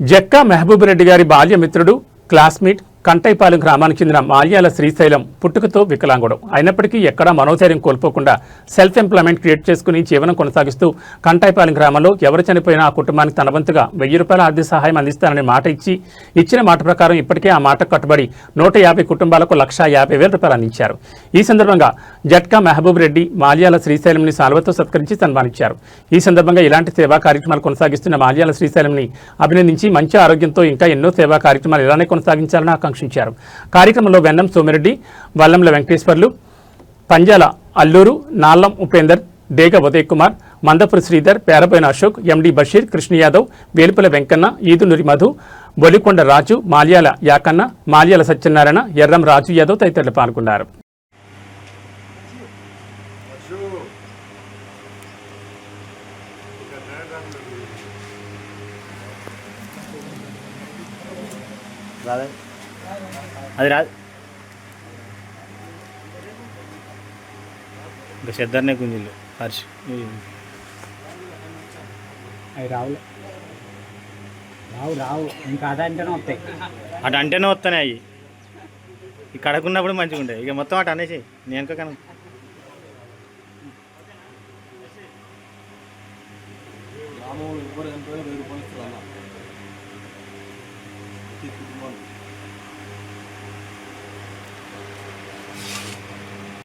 జక్కా మహబూబ్ రెడ్డి గారి బాల్యమిత్రుడు, క్లాస్మేట్, కంటైపాలెం గ్రామానికి చెందిన మాల్యాల శ్రీశైలం పుట్టుకతో వికలాంగుడు అయినప్పటికీ ఎక్కడా మనోధైర్యం కోల్పోకుండా సెల్ఫ్ ఎంప్లాయ్మెంట్ క్రియేట్ చేసుకుని జీవనం కొనసాగిస్తూ కంటైపాలెం గ్రామంలో ఎవరు చనిపోయినా ఆ కుటుంబానికి తన వంతుగా 1000 రూపాయల ఆర్థిక సహాయం అందిస్తానని మాట ఇచ్చిన మాట ప్రకారం ఇప్పటికే ఆ మాట కట్టుబడి 150 కుటుంబాలకు 1,50,000 రూపాయలు అందించారు. ఈ సందర్భంగా జట్కా మహబూబ్ రెడ్డి మాల్యాల శ్రీశైలంని సాల్వతో సత్కరించి సన్మానించారు. ఈ సందర్భంగా ఇలాంటి సేవా కార్యక్రమాలు కొనసాగిస్తున్న మాల్యాల శ్రీశైలంని అభినందించి మంచి ఆరోగ్యంతో ఇంకా ఎన్నో సేవా కార్యక్రమాలు ఇలానే కొనసాగించాలని ఆకాంక్షించారు. కార్యక్రమంలో వెన్నం సోమిరెడ్డి, వల్లంల వెంకటేశ్వర్లు, పంజాల అల్లూరు, నాల్లం ఉపేందర్, డేగ ఉదయ్ కుమార్, మందపురి శ్రీధర్, పేరబోయిన అశోక్, ఎండి బషీర్, కృష్ణ యాదవ్, వేలుపుల వెంకన్న, ఈదునూరి మధు, బొలికొండ రాజు, మాల్యాల యాకన్న, మాల్యాల సత్యనారాయణ, ఎర్రం రాజు యాదవ్ తదితరులు పాల్గొన్నారు. అది రాదు ఇంకా చెద్దరనే గుంజిల్లు హర్ష్ అవి రావులే రావు ఇంకా అదంటేనే వస్తాయి. అటు అంటేనే వస్తానే అవి ఈ కడకున్నప్పుడు మంచిగా ఉంటాయి. ఇక మొత్తం అటు అనేసి నేను కనుక గ్రామంలో ఎవరు ఎంతో 1000 రూపాయలు ఇస్తారు.